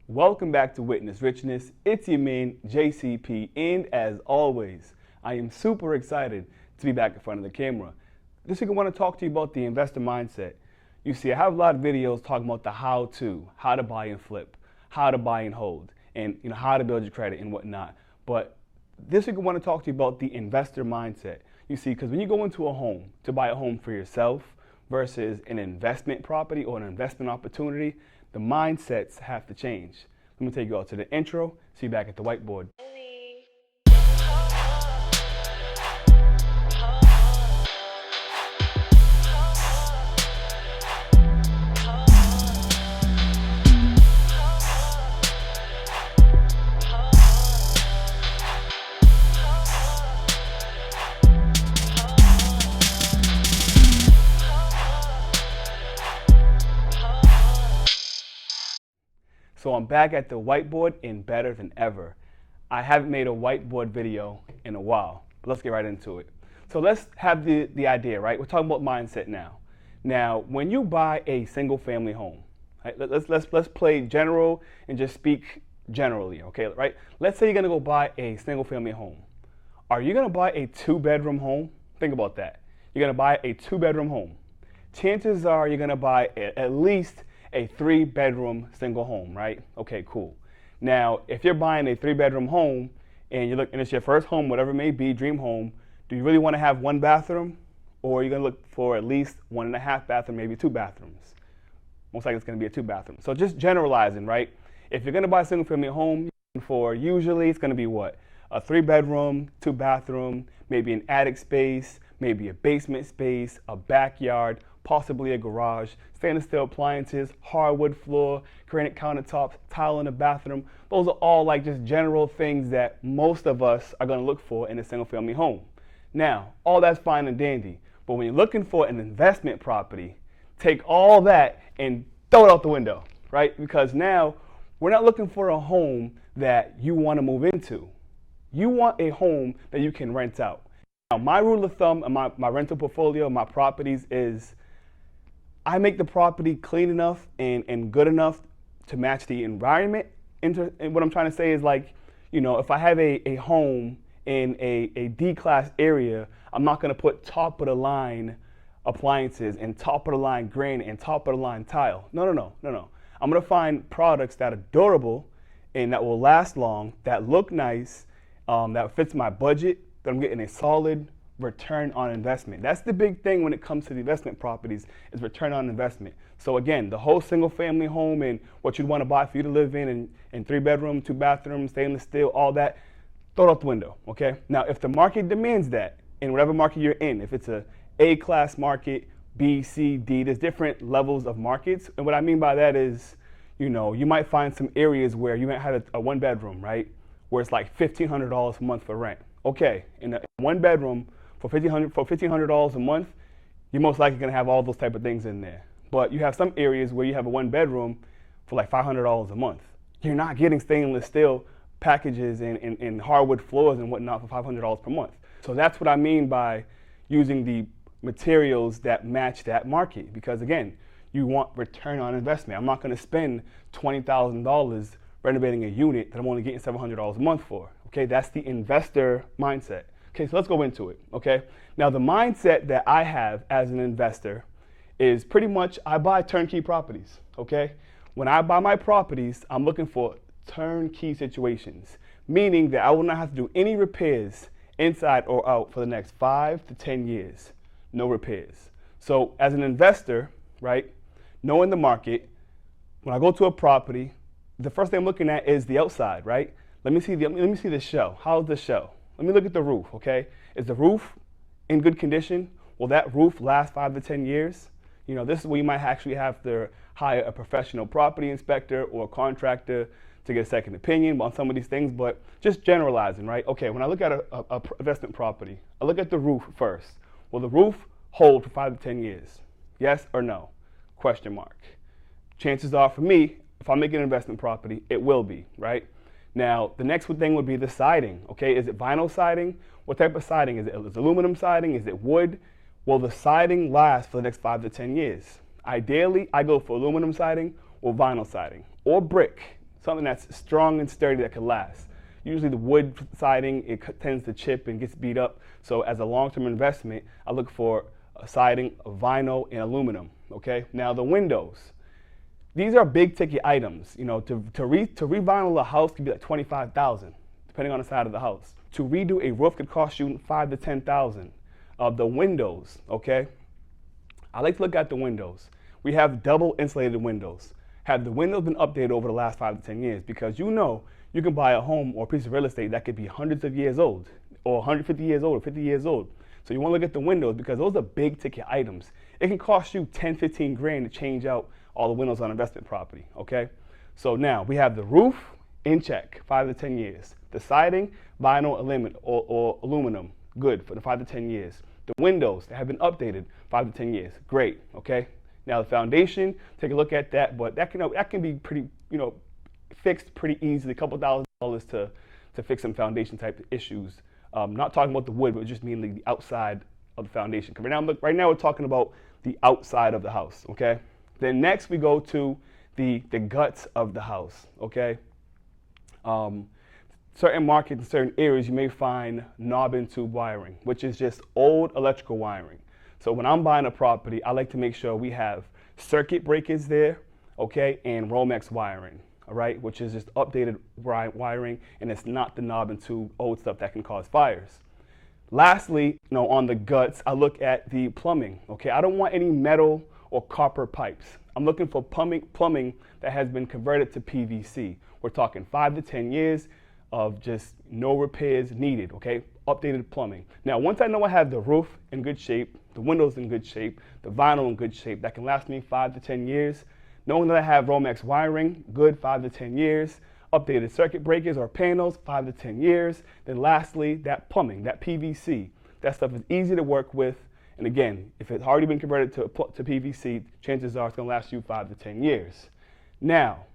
Welcome back to Witness Richness. It's your man, JCP, and as always, I am super excited to be back in front of the camera. This week I want to talk to you about the investor mindset. You see, I have a lot of videos talking about the how-to, how to buy and flip, how to buy and hold, and how to build your credit and whatnot. But this week I want to talk to you about the investor mindset. You see, because when you go into a home to buy a home for yourself versus an investment property or an investment opportunity, the mindsets have to change. Let me take you all to the intro. See you back at the whiteboard. So I'm back at the whiteboard and better than ever. I haven't made a whiteboard video in a while, but let's get right into it. So let's have the idea, right? We're talking about mindset now. Now, when you buy a single family home, right, let's play general and just speak generally, okay, right? Let's say you're gonna go buy a single family home. Are you gonna buy a 2-bedroom home? Think about that. You're gonna buy a 2-bedroom home. Chances are you're gonna buy at least a 3-bedroom single home, right? Okay, cool. Now, if you're buying a 3-bedroom home and it's your first home, whatever it may be, dream home, do you really want to have 1 bathroom, or are you gonna look for at least 1.5 bathroom, maybe 2 bathrooms? Most likely it's gonna be a 2-bathroom. So just generalizing, right? If you're gonna buy a single family home, usually it's gonna be what? A 3-bedroom, 2-bathroom, maybe an attic space, maybe a basement space, a backyard, possibly a garage, stainless steel appliances, hardwood floor, granite countertops, tile in the bathroom. Those are all like just general things that most of us are gonna look for in a single family home. Now, all that's fine and dandy, but when you're looking for an investment property, take all that and throw it out the window, right? Because now we're not looking for a home that you wanna move into. You want a home that you can rent out. Now, my rule of thumb and my rental portfolio, my properties is I make the property clean enough and good enough to match the environment. And what I'm trying to say is, like, if I have a home in a D-class area, I'm not gonna put top of the line appliances and top of the line granite and top of the line tile. No. I'm gonna find products that are durable and that will last long, that look nice, that fits my budget, that I'm getting a solid return on investment. That's the big thing when it comes to the investment properties, is return on investment. So again, the whole single family home and what you'd want to buy for you to live in 3-bedroom, 2-bathroom, stainless steel, all that, throw it out the window, okay? Now, if the market demands that, in whatever market you're in, if it's a class market, B, C, D, there's different levels of markets. And what I mean by that is, you might find some areas where you might have a 1-bedroom, right? Where it's like $1,500 a month for rent. Okay, in a 1-bedroom, for $1,500 a month, you're most likely going to have all those type of things in there. But you have some areas where you have a 1-bedroom for like $500 a month. You're not getting stainless steel packages and hardwood floors and whatnot for $500 per month. So that's what I mean by using the materials that match that market. Because again, you want return on investment. I'm not going to spend $20,000 renovating a unit that I'm only getting $700 a month for. Okay, that's the investor mindset. Okay, so let's go into it, okay? Now, the mindset that I have as an investor is pretty much I buy turnkey properties, okay? When I buy my properties, I'm looking for turnkey situations, meaning that I will not have to do any repairs inside or out for the next 5 to 10 years. No repairs. So as an investor, right, knowing the market, when I go to a property, the first thing I'm looking at is the outside, right? Let me see the shell. How's the shell? Let me look at the roof, okay? Is the roof in good condition? Will that roof last 5 to 10 years? This is where you might actually have to hire a professional property inspector or a contractor to get a second opinion on some of these things, but just generalizing, right? Okay, when I look at a investment property, I look at the roof first. Will the roof hold for 5 to 10 years? Yes or no? Question mark. Chances are for me, if I'm making an investment property, it will be, right? Now, the next thing would be the siding, okay? Is it vinyl siding? What type of siding? Is it aluminum siding? Is it wood? Will the siding last for the next 5 to 10 years? Ideally, I go for aluminum siding or vinyl siding or brick. something that's strong and sturdy that can last. Usually the wood siding, it tends to chip and gets beat up. So as a long-term investment, I look for a siding, a vinyl, and aluminum, okay? Now the windows. These are big ticket items. You know, to revinyl a house could be like $25,000, depending on the side of the house. To redo a roof could cost you $5,000 to $10,000. The windows, okay? I like to look at the windows. We have double insulated windows. Have the windows been updated over the last 5 to 10 years? Because you know you can buy a home or a piece of real estate that could be hundreds of years old, or 150 years old, or 50 years old. So you want to look at the windows because those are big ticket items. It can cost you 10, 15 grand to change out all the windows on investment property, okay? So now we have the roof in check, 5 to 10 years. The siding, vinyl, or aluminum, good for the 5 to 10 years. The windows that have been updated, 5 to 10 years, great, okay? Now the foundation, take a look at that, but that can be pretty, fixed pretty easily, a couple $1,000s to fix some foundation type issues. Not talking about the wood, but just mainly the outside of the foundation. Right now we're talking about the outside of the house, okay? Then next we go to the guts of the house, okay? Certain markets in certain areas you may find knob and tube wiring, which is just old electrical wiring. So when I'm buying a property, I like to make sure we have circuit breakers there, okay, and Romex wiring, all right, which is just updated wiring, and it's not the knob and tube old stuff that can cause fires. Lastly, on the guts, I look at the plumbing, okay? I don't want any metal or copper pipes. I'm looking for plumbing that has been converted to PVC. We're talking 5 to 10 years of just no repairs needed, okay? Updated plumbing. Now, once I know I have the roof in good shape, the windows in good shape, the vinyl in good shape, that can last me 5 to 10 years, knowing that I have Romex wiring, good 5 to 10 years, updated circuit breakers or panels, 5 to 10 years, then lastly, that plumbing, that PVC, that stuff is easy to work with, and again, if it's already been converted to PVC, chances are it's gonna last you 5 to 10 years. Now,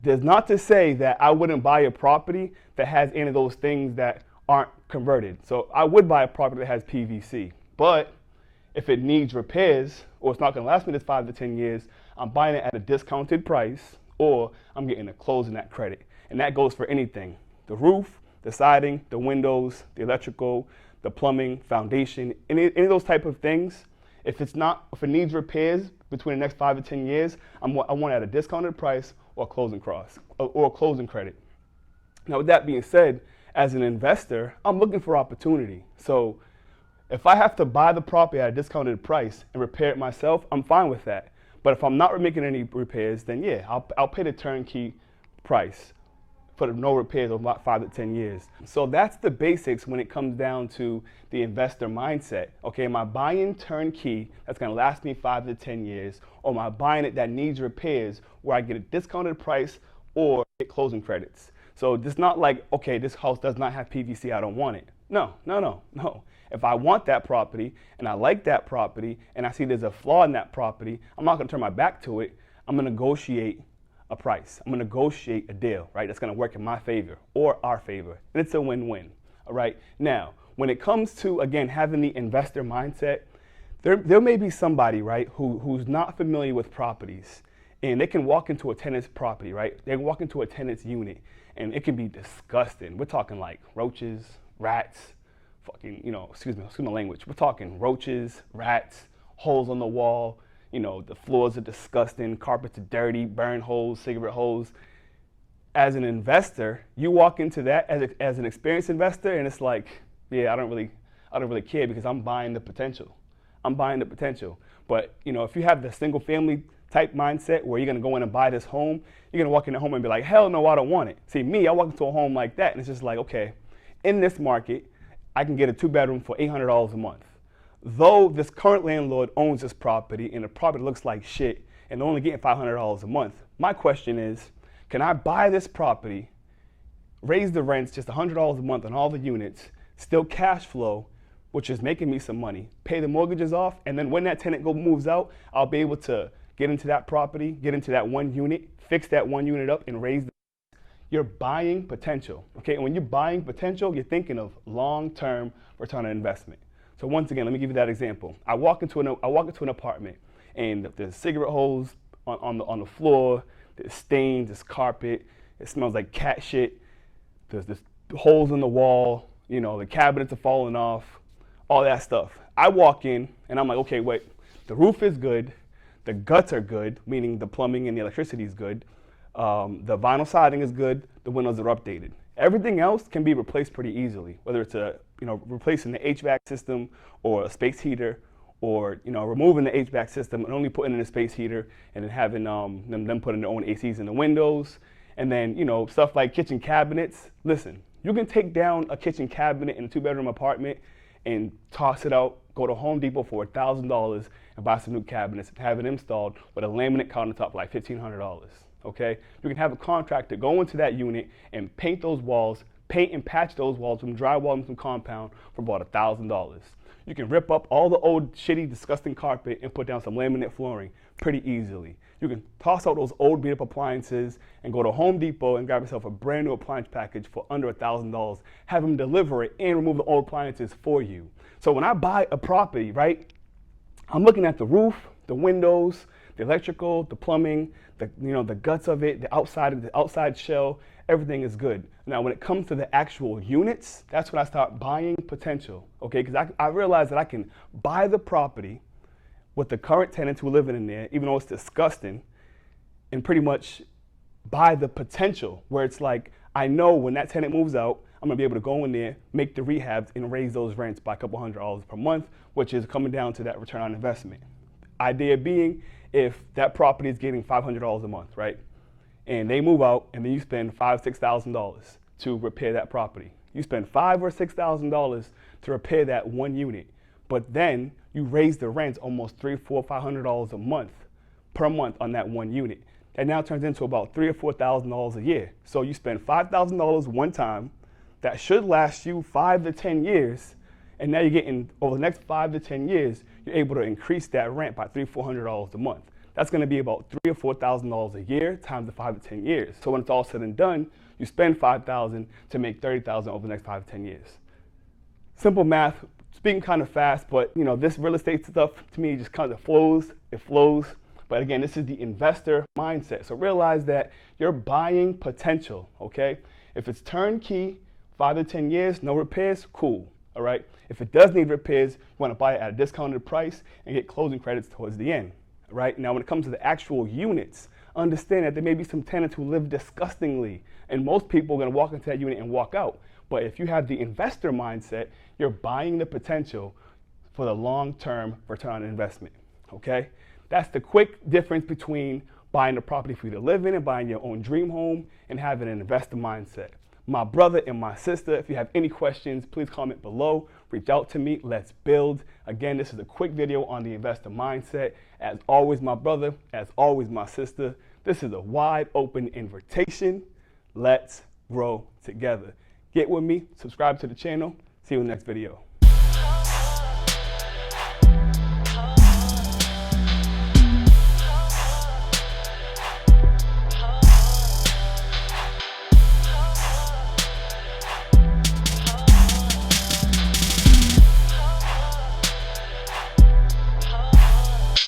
there's not to say that I wouldn't buy a property that has any of those things that aren't converted. So I would buy a property that has PVC, but if it needs repairs or it's not gonna last me this 5 to 10 years, I'm buying it at a discounted price or I'm getting a closing at credit. And that goes for anything. The roof, the siding, the windows, the electrical, the plumbing, foundation, any of those type of things. If it needs repairs between the next 5 to 10 years, I want it at a discounted price or closing credit. Now with that being said, as an investor, I'm looking for opportunity. So if I have to buy the property at a discounted price and repair it myself, I'm fine with that. But if I'm not making any repairs, then yeah, I'll pay the turnkey price for the no repairs of about 5 to 10 years. So that's the basics when it comes down to the investor mindset. Okay, am I buying turnkey that's gonna last me 5 to 10 years, or am I buying it that needs repairs where I get a discounted price or get closing credits? So it's not like, okay, this house does not have PVC, I don't want it. No. If I want that property and I like that property and I see there's a flaw in that property, I'm not gonna turn my back to it. I'm gonna negotiate a price. I'm gonna negotiate a deal, right? That's gonna work in my favor or our favor. And it's a win-win, all right? Now, when it comes to, again, having the investor mindset, there may be somebody, right, who's not familiar with properties, and they can walk into a tenant's property, right? They can walk into a tenant's unit, and it can be disgusting. We're talking like roaches, rats, fucking, excuse my language. We're talking roaches, rats, holes on the wall, the floors are disgusting, carpets are dirty, burn holes, cigarette holes. As an investor, you walk into that as an experienced investor, and it's like, yeah, I don't really care because I'm buying the potential. But if you have the single family type mindset where you're gonna go in and buy this home, you're gonna walk in the home and be like, hell no, I don't want it. See, me, I walk into a home like that, and it's just like, okay, in this market, I can get a 2-bedroom for $800 a month. Though this current landlord owns this property and the property looks like shit and they're only getting $500 a month, my question is, can I buy this property, raise the rents just $100 a month on all the units, still cash flow, which is making me some money, pay the mortgages off, and then when that tenant moves out, I'll be able to get into that property, get into that one unit, fix that one unit up and raise the. You're buying potential, okay? And when you're buying potential, you're thinking of long-term return on investment. So once again, let me give you that example. I walk into an apartment, and there's cigarette holes on the floor, there's stains, there's carpet, It smells like cat shit. There's this holes in the wall. You know, the cabinets are falling off. All that stuff. I walk in and I'm like, okay, wait. The roof is good. The guts are good, meaning the plumbing and the electricity is good. The vinyl siding is good. The windows are updated. Everything else can be replaced pretty easily, whether it's replacing the HVAC system or a space heater, or removing the HVAC system and only putting in a space heater, and then having them putting their own ACs in the windows, and then stuff like kitchen cabinets. Listen, you can take down a kitchen cabinet in a 2-bedroom apartment and toss it out, go to Home Depot for $1,000 and buy some new cabinets and have it installed with a laminate countertop for like $1,500. Okay, you can have a contractor go into that unit and paint those walls, paint and patch those walls from drywall and some compound for about $1,000. You can rip up all the old shitty disgusting carpet and put down some laminate flooring pretty easily. You can toss out those old beat up appliances and go to Home Depot and grab yourself a brand new appliance package for under $1,000, have them deliver it and remove the old appliances for you. So when I buy a property, right, I'm looking at the roof, the windows, the electrical, the plumbing, the guts of it, the outside shell, everything is good. Now, when it comes to the actual units, that's when I start buying potential, okay? Because I realize that I can buy the property with the current tenants who are living in there, even though it's disgusting, and pretty much buy the potential where it's like, I know when that tenant moves out, I'm gonna be able to go in there, make the rehabs, and raise those rents by a couple $100 per month, which is coming down to that return on investment. Idea being, if that property is getting $500 a month, right? And they move out, and then you spend $5,000, $6,000 to repair that property. You spend $5,000 or $6,000 to repair that one unit, but then you raise the rents almost $300, $400, $500 a month per month on that one unit. That now turns into about $3,000 or $4,000 a year. So you spend $5,000 one time that should last you 5 to 10 years, and now you're getting, over the next 5 to 10 years, you're able to increase that rent by $300, $400 a month. That's gonna be about $3,000 or $4,000 a year times the 5 to 10 years. So when it's all said and done, you spend $5,000 to make $30,000 over the next 5 to 10 years. Simple math, speaking kind of fast, but this real estate stuff to me just kind of flows, it flows. But again, this is the investor mindset. So realize that you're buying potential, okay? If it's turnkey, 5 to 10 years, no repairs, cool, all right? If it does need repairs, you wanna buy it at a discounted price and get closing credits towards the end, right? Now, when it comes to the actual units, understand that there may be some tenants who live disgustingly, and most people are gonna walk into that unit and walk out. But if you have the investor mindset, you're buying the potential for the long-term return on investment, okay? That's the quick difference between buying a property for you to live in and buying your own dream home and having an investor mindset. My brother and my sister, if you have any questions, please comment below. Reach out to me. Let's build. Again, this is a quick video on the investor mindset. As always, my brother, as always, my sister, this is a wide open invitation. Let's grow together. Get with me, subscribe to the channel. See you in the next video.